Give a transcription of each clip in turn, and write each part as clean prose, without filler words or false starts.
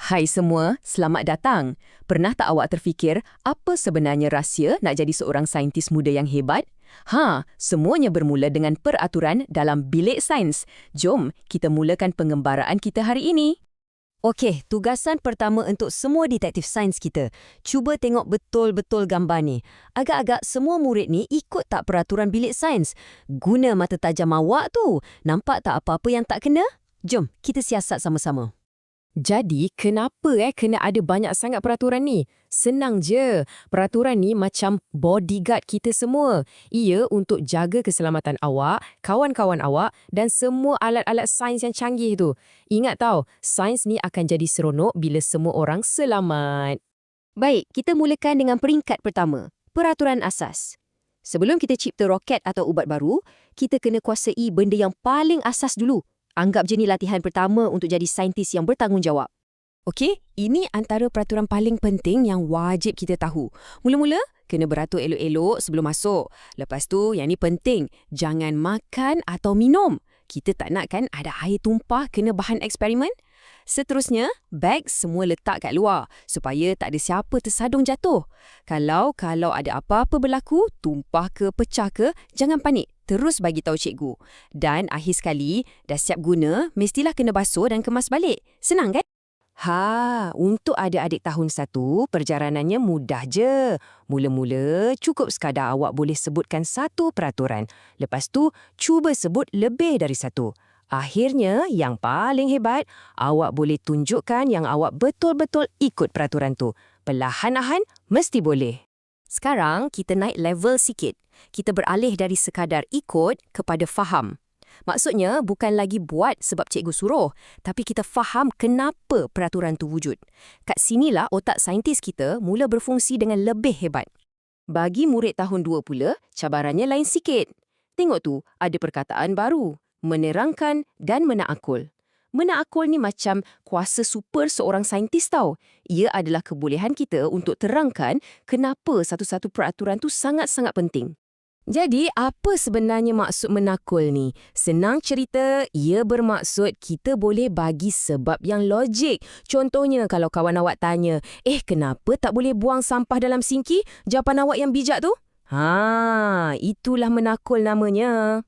Hai semua, selamat datang. Pernah tak awak terfikir apa sebenarnya rahsia nak jadi seorang saintis muda yang hebat? Semuanya bermula dengan peraturan dalam bilik sains. Jom, kita mulakan pengembaraan kita hari ini. Okey, tugasan pertama untuk semua detektif sains kita. Cuba tengok betul-betul gambar ni. Agak-agak semua murid ni ikut tak peraturan bilik sains? Guna mata tajam awak tu. Nampak tak apa-apa yang tak kena? Jom, kita siasat sama-sama. Jadi, kenapa kena ada banyak sangat peraturan ni? Senang je. Peraturan ni macam bodyguard kita semua. Ia untuk jaga keselamatan awak, kawan-kawan awak dan semua alat-alat sains yang canggih tu. Ingat tau, sains ni akan jadi seronok bila semua orang selamat. Baik, kita mulakan dengan peringkat pertama. Peraturan asas. Sebelum kita cipta roket atau ubat baru, kita kena kuasai benda yang paling asas dulu. Anggap je ni latihan pertama untuk jadi saintis yang bertanggungjawab. Okey, ini antara peraturan paling penting yang wajib kita tahu. Mula-mula, kena beratur elok-elok sebelum masuk. Lepas tu, yang ni penting, jangan makan atau minum. Kita tak nak kan ada air tumpah kena bahan eksperimen? Seterusnya, beg semua letak kat luar supaya tak ada siapa tersadung jatuh. Kalau ada apa-apa berlaku, tumpah ke pecah ke, jangan panik. Terus bagi tahu cikgu. Dan akhir sekali, dah siap guna, mestilah kena basuh dan kemas balik. Senang kan? Untuk adik-adik tahun 1, perjalanannya mudah je. Mula-mula, cukup sekadar awak boleh sebutkan satu peraturan. Lepas tu, cuba sebut lebih dari satu. Akhirnya, yang paling hebat, awak boleh tunjukkan yang awak betul-betul ikut peraturan tu. Perlahan-lahan, mesti boleh. Sekarang, kita naik level sikit. Kita beralih dari sekadar ikut kepada faham. Maksudnya, bukan lagi buat sebab cikgu suruh, tapi kita faham kenapa peraturan tu wujud. Kat sinilah otak saintis kita mula berfungsi dengan lebih hebat. Bagi murid tahun 2 pula, cabarannya lain sikit. Tengok tu, ada perkataan baru. Menerangkan dan menakul. Menakul ni macam kuasa super seorang saintis tau. Ia adalah kebolehan kita untuk terangkan kenapa satu-satu peraturan tu sangat-sangat penting. Jadi, apa sebenarnya maksud menakul ni? Senang cerita, ia bermaksud kita boleh bagi sebab yang logik. Contohnya, kalau kawan awak tanya, kenapa tak boleh buang sampah dalam sinki? Jawapan awak yang bijak tu? Itulah menakul namanya.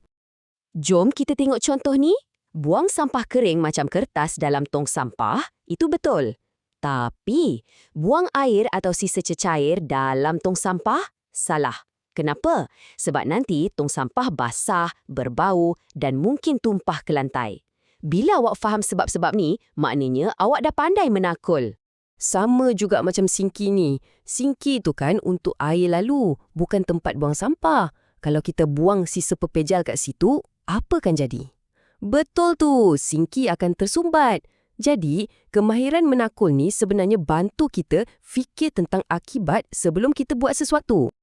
Jom kita tengok contoh ni. Buang sampah kering macam kertas dalam tong sampah, itu betul. Tapi, buang air atau sisa cecair dalam tong sampah, salah. Kenapa? Sebab nanti tong sampah basah, berbau dan mungkin tumpah ke lantai. Bila awak faham sebab-sebab ni, maknanya awak dah pandai menakul. Sama juga macam sinki ni. Sinki tu kan untuk air lalu, bukan tempat buang sampah. Kalau kita buang sisa pepejal kat situ, apa kan jadi? Betul tu, sinki akan tersumbat. Jadi, kemahiran menakul ni sebenarnya bantu kita fikir tentang akibat sebelum kita buat sesuatu.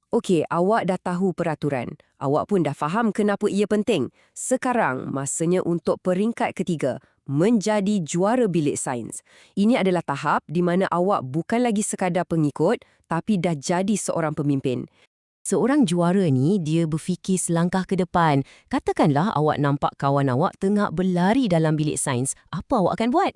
Okey, awak dah tahu peraturan. Awak pun dah faham kenapa ia penting. Sekarang, masanya untuk peringkat ketiga, menjadi juara bilik sains. Ini adalah tahap di mana awak bukan lagi sekadar pengikut, tapi dah jadi seorang pemimpin. Seorang juara ni, dia berfikir selangkah ke depan. Katakanlah awak nampak kawan awak tengah berlari dalam bilik sains. Apa awak akan buat?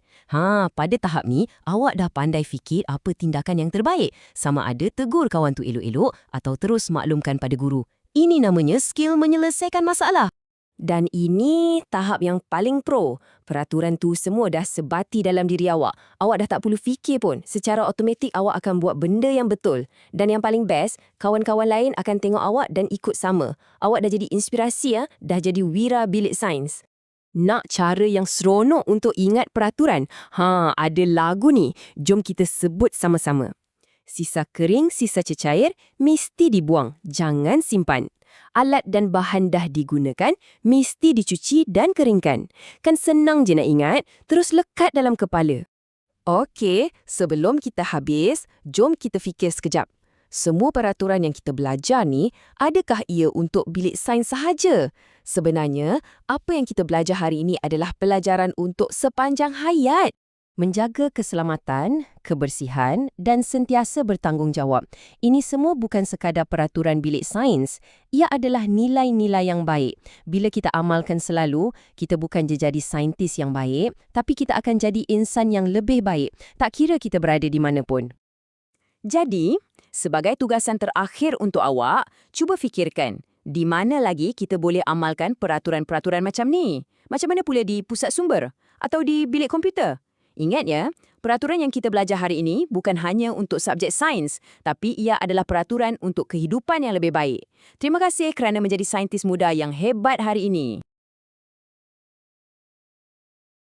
Pada tahap ni, awak dah pandai fikir apa tindakan yang terbaik. Sama ada tegur kawan tu elok-elok atau terus maklumkan pada guru. Ini namanya skill menyelesaikan masalah. Dan ini tahap yang paling pro. Peraturan tu semua dah sebati dalam diri awak. Awak dah tak perlu fikir pun. Secara automatik awak akan buat benda yang betul. Dan yang paling best, kawan-kawan lain akan tengok awak dan ikut sama. Awak dah jadi inspirasi, dah jadi wira bilik sains. Nak cara yang seronok untuk ingat peraturan? Ada lagu ni. Jom kita sebut sama-sama. Sisa kering, sisa cecair, mesti dibuang. Jangan simpan. Alat dan bahan dah digunakan, mesti dicuci dan keringkan. Kan senang je nak ingat, terus lekat dalam kepala. Okey, sebelum kita habis, jom kita fikir sekejap. Semua peraturan yang kita belajar ni, adakah ia untuk bilik sains sahaja? Sebenarnya, apa yang kita belajar hari ini adalah pelajaran untuk sepanjang hayat. Menjaga keselamatan, kebersihan dan sentiasa bertanggungjawab. Ini semua bukan sekadar peraturan bilik sains. Ia adalah nilai-nilai yang baik. Bila kita amalkan selalu, kita bukan je jadi saintis yang baik, tapi kita akan jadi insan yang lebih baik. Tak kira kita berada di mana pun. Jadi, sebagai tugasan terakhir untuk awak, cuba fikirkan, di mana lagi kita boleh amalkan peraturan-peraturan macam ni? Macam mana pula di pusat sumber? Atau di bilik komputer? Ingat ya, peraturan yang kita belajar hari ini bukan hanya untuk subjek sains, tapi ia adalah peraturan untuk kehidupan yang lebih baik. Terima kasih kerana menjadi saintis muda yang hebat hari ini.